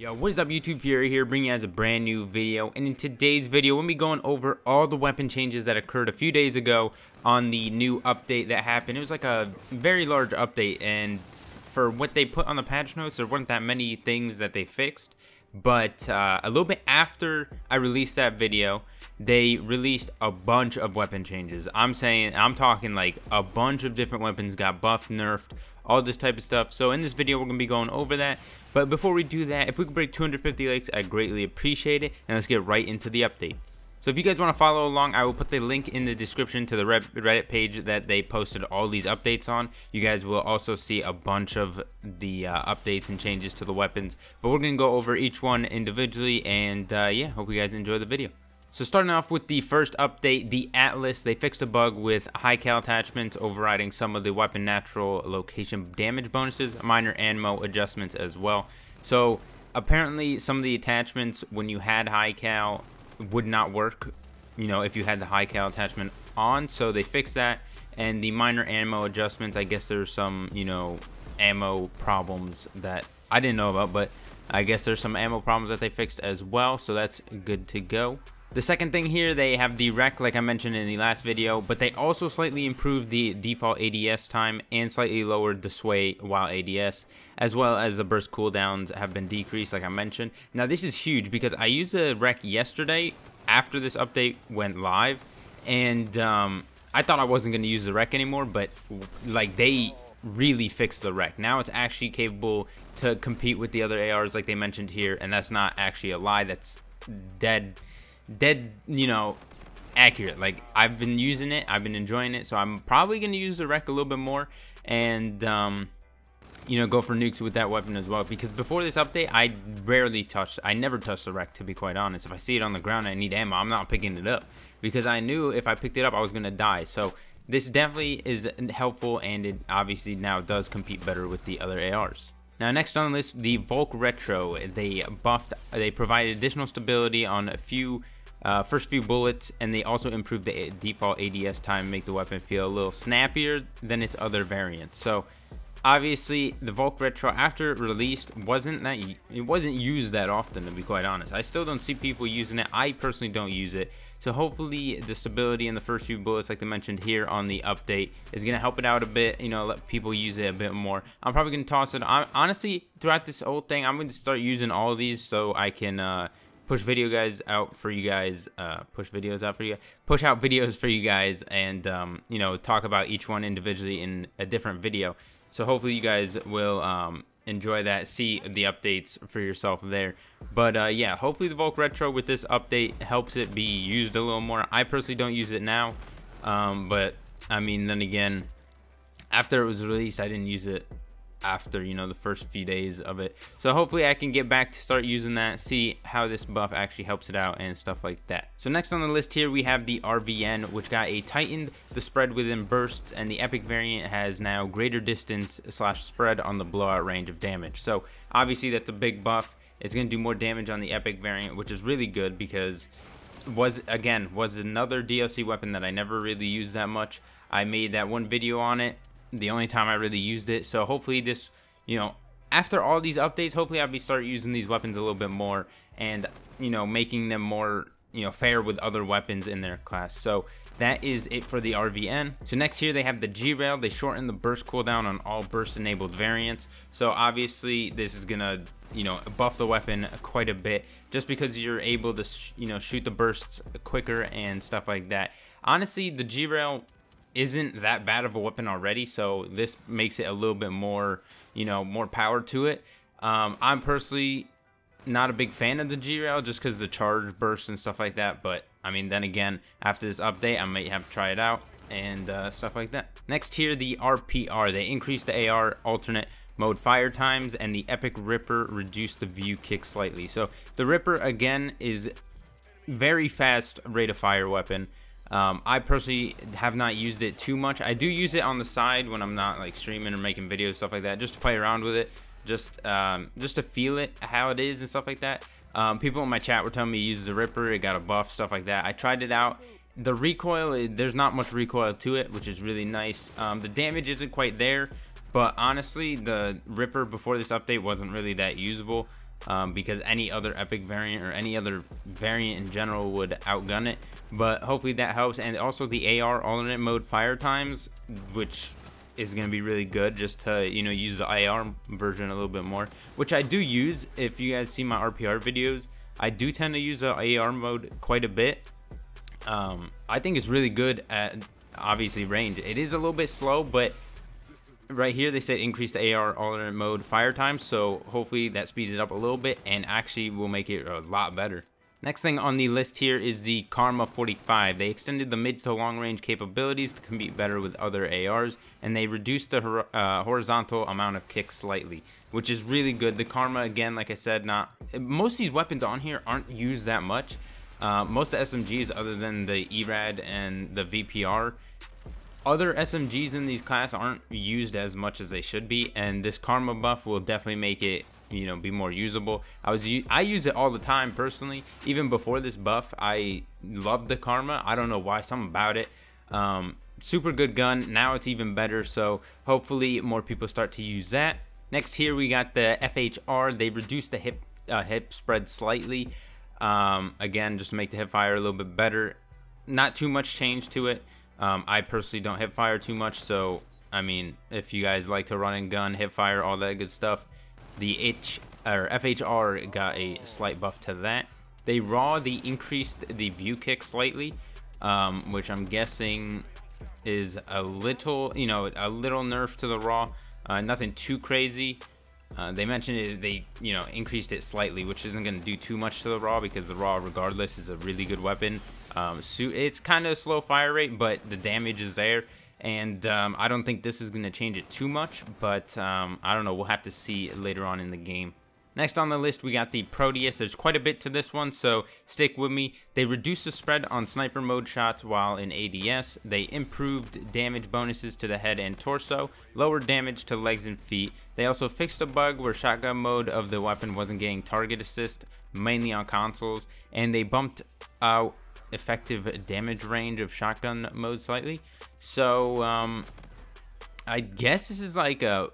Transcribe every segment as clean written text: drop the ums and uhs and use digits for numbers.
Yo, what is up YouTube? Fury here, bringing you guys a brand new video, and in today's video we'll be going over all the weapon changes that occurred a few days ago on the new update that happened. It was like a very large update, and for what they put on the patch notes, there weren't that many things that they fixed, but a little bit after I released that video, they released a bunch of weapon changes. I'm talking like a bunch of different weapons got buffed, nerfed, all this type of stuff. So in this video we're going to be going over that. But before we do that, if we could break 250 likes, I'd greatly appreciate it. And let's get right into the updates. So if you guys want to follow along, I will put the link in the description to the Reddit page that they posted all these updates on. You guys will also see a bunch of the updates and changes to the weapons. But we're going to go over each one individually, and yeah, hope you guys enjoy the video. So starting off with the first update, the Atlas, they fixed a bug with high cal attachments overriding some of the weapon natural location damage bonuses, minor ammo adjustments as well. So apparently some of the attachments when you had high cal would not work, you know, if you had the high cal attachment on, so they fixed that. And the minor ammo adjustments, I guess there's some, you know, ammo problems that I didn't know about, but I guess there's some ammo problems that they fixed as well, so that's good to go. The second thing here, they have the rec like I mentioned in the last video, but they also slightly improved the default ADS time and slightly lowered the sway while ADS, as well as the burst cooldowns have been decreased like I mentioned. Now this is huge because I used the rec yesterday after this update went live, and I thought I wasn't going to use the rec anymore, but like they really fixed the rec. Now it's actually capable to compete with the other ARs like they mentioned here, and that's not actually a lie, that's dead, you know, accurate. Like I've been using it, I've been enjoying it, so I'm probably going to use the rec a little bit more and you know, go for nukes with that weapon as well, because before this update I never touched the rec, to be quite honest. If I see it on the ground and I need ammo, I'm not picking it up, because I knew if I picked it up I was going to die. So this definitely is helpful, and it obviously now does compete better with the other ARs. Now next on the list, the FuRyTV, they provided additional stability on a few first few bullets, and they also improved the default ADS time, make the weapon feel a little snappier than its other variants. So obviously the FuRyTV after it released it wasn't used that often, to be quite honest. I still don't see people using it. I personally don't use it. So hopefully the stability in the first few bullets, like they mentioned here on the update, is going to help it out a bit, you know, let people use it a bit more. I'm probably going to toss it. Honestly, throughout this whole thing, I'm going to start using all of these so I can push out videos for you guys, and you know, talk about each one individually in a different video. So hopefully you guys will enjoy that, see the updates for yourself there. But yeah, hopefully the FuRyTV with this update helps it be used a little more. I personally don't use it now, but I mean, then again, after it was released I didn't use it after, you know, the first few days of it. So hopefully I can get back to start using that, see how this buff actually helps it out and stuff like that. So next on the list here we have the RVN, which got tightened the spread within bursts, and the epic variant has now greater distance / spread on the blowout range of damage. So obviously that's a big buff. It's going to do more damage on the epic variant, which is really good, because was another DLC weapon that I never really used that much. I made that one video on it, the only time I really used it. So hopefully this, you know, after all these updates, hopefully I'll start using these weapons a little bit more, and you know, making them more, you know, fair with other weapons in their class. So that is it for the RVN. So next here they have the G-Rail. They shortened the burst cooldown on all burst enabled variants. So obviously this is gonna, you know, buff the weapon quite a bit, just because you're able to you know, shoot the bursts quicker and stuff like that. Honestly, the G-Rail isn't that bad of a weapon already, so this makes it a little bit more, you know, more power to it. I'm personally not a big fan of the G-Rail, just because the charge burst and stuff like that, but I mean, then again, after this update I might have to try it out and stuff like that. Next here, the RPR, they increased the AR alternate mode fire times, and the epic Ripper reduced the view kick slightly. So the Ripper again is very fast rate of fire weapon. I personally have not used it too much. I do use it on the side when I'm not like streaming or making videos, stuff like that, just to play around with it, just to feel it, how it is and stuff like that. People in my chat were telling me to use the Ripper, it got a buff, stuff like that. I tried it out. The recoil, there's not much recoil to it, which is really nice. The damage isn't quite there, but honestly the Ripper before this update wasn't really that usable. because any other epic variant or any other variant in general would outgun it. But hopefully that helps. And also the AR alternate mode fire times, which is going to be really good, just to, you know, use the AR version a little bit more, which I do use. If you guys see my RPR videos, I do tend to use the AR mode quite a bit. I think it's really good at, obviously, range. It is a little bit slow, but right here they said increase the AR alternate mode fire time, so hopefully that speeds it up a little bit and actually will make it a lot better. Next thing on the list here is the Karma 45. They extended the mid to long range capabilities to compete better with other ARs, and they reduced the horizontal amount of kick slightly, which is really good. The Karma, again, like I said, most of these weapons on here aren't used that much. Most of the SMGs, other than the ERAD and the VPR, other SMGs in these class aren't used as much as they should be, and this Karma buff will definitely make it, you know, be more usable. I use it all the time personally. Even before this buff, I loved the Karma. I don't know why, something about it. Super good gun. Now it's even better, so hopefully more people start to use that. Next here we got the FHR. They reduced the hip spread slightly. Again, just to make the hip fire a little bit better. Not too much change to it. I personally don't hip fire too much, so I mean, if you guys like to run and gun, hip fire, all that good stuff, the FHR got a slight buff to that. They increased the view kick slightly, which I'm guessing is a little, you know, a little nerf to the raw. Nothing too crazy. They mentioned it, they, you know, increased it slightly, which isn't going to do too much to the raw, because the raw regardless is a really good weapon. It's kind of a slow fire rate, but the damage is there, and I don't think this is going to change it too much, but I don't know, we'll have to see later on in the game. Next on the list, we got the Proteus. There's quite a bit to this one, so stick with me. They reduced the spread on sniper mode shots while in ADS. They improved damage bonuses to the head and torso, lowered damage to legs and feet. They also fixed a bug where shotgun mode of the weapon wasn't getting target assist, mainly on consoles, and they bumped out effective damage range of shotgun mode slightly. So I guess this is like a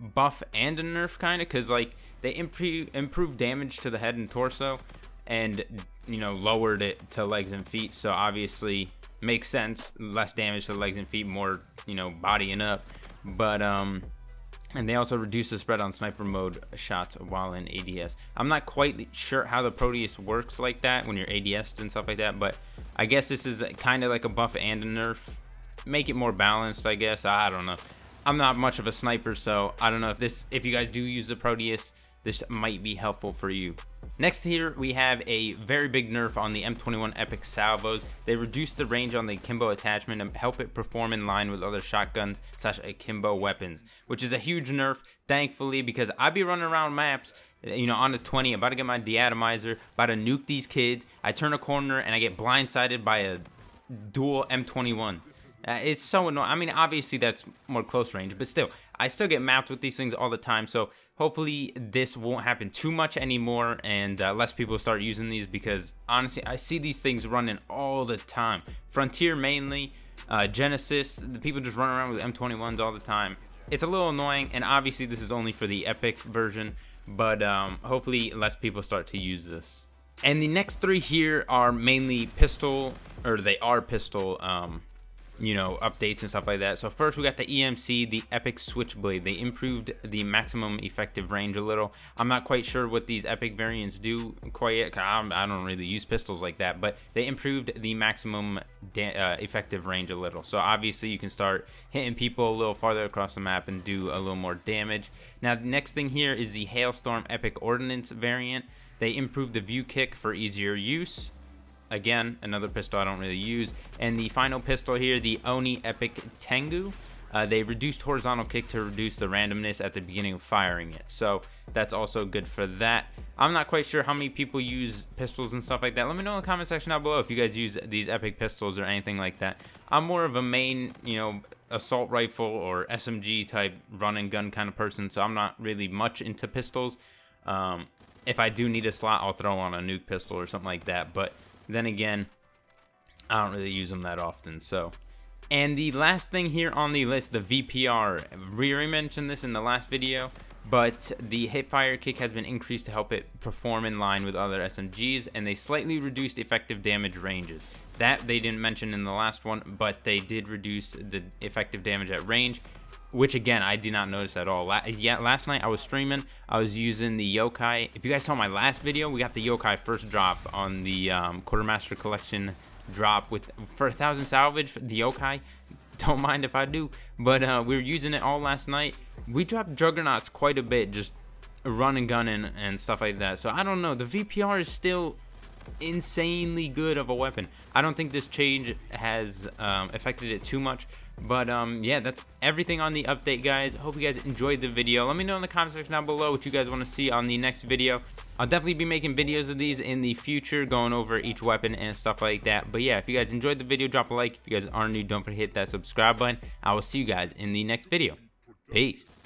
buff and a nerf kind of, because like they improved damage to the head and torso, and, you know, lowered it to legs and feet, so obviously makes sense. Less damage to the legs and feet, more, you know, bodying up. But and they also reduced the spread on sniper mode shots while in ADS. I'm not quite sure how the Proteus works like that when you're ADS'd and stuff like that, but I guess this is kind of like a buff and a nerf. Make it more balanced, I guess. I don't know. I'm not much of a sniper, so I don't know if you guys do use the Proteus, this might be helpful for you. Next here, we have a very big nerf on the M21 Epic Salvos. They reduced the range on the akimbo attachment to help it perform in line with other shotguns / akimbo weapons, which is a huge nerf, thankfully, because I be running around maps, you know, on the 20, about to get my deatomizer, about to nuke these kids. I turn a corner and I get blindsided by a dual M21. It's so annoying. I mean, obviously that's more close range, but still, I still get mapped with these things all the time. So hopefully this won't happen too much anymore, and less people start using these, because honestly, I see these things running all the time. Frontier mainly, Genesis, the people just run around with M21s all the time. It's a little annoying, and obviously this is only for the Epic version, but hopefully less people start to use this. And the next three here are mainly pistol, or they are pistol, you know, updates and stuff like that. So first we got the EMC, the Epic Switchblade. They improved the maximum effective range a little. I'm not quite sure what these Epic variants do quite yet. I don't really use pistols like that, but they improved the maximum effective range a little. So obviously you can start hitting people a little farther across the map and do a little more damage. Now the next thing here is the Hailstorm Epic Ordnance variant. They improved the view kick for easier use. Again, another pistol I don't really use. And the final pistol here, the Oni Epic Tengu. They reduced horizontal kick to reduce the randomness at the beginning of firing it. So that's also good for that. I'm not quite sure how many people use pistols and stuff like that. Let me know in the comment section down below if you guys use these Epic pistols or anything like that. I'm more of a main, you know, assault rifle or SMG type run and gun kind of person, so I'm not really much into pistols. If I do need a slot, I'll throw on a nuke pistol or something like that, but then again, I don't really use them that often. So, and the last thing here on the list, the VPR. We already mentioned this in the last video. but the hipfire kick has been increased to help it perform in line with other SMGs, and they slightly reduced effective damage ranges. That they didn't mention in the last one, but they did reduce the effective damage at range, which again I did not notice at all. Last night I was streaming, I was using the yokai. If you guys saw my last video, we got the yokai first drop on the Quartermaster Collection drop for 1,000 salvage. The yokai, don't mind if I do, but we were using it all last night. We dropped juggernauts quite a bit, just running, gunning and stuff like that. So I don't know, the VPR is still insanely good of a weapon. I don't think this change has affected it too much, but yeah, that's everything on the update, guys. Hope you guys enjoyed the video. Let me know in the comment section down below what you guys want to see on the next video. I'll definitely be making videos of these in the future, going over each weapon and stuff like that. But yeah, if you guys enjoyed the video, drop a like. If you guys are new, don't forget to hit that subscribe button. I will see you guys in the next video. Peace.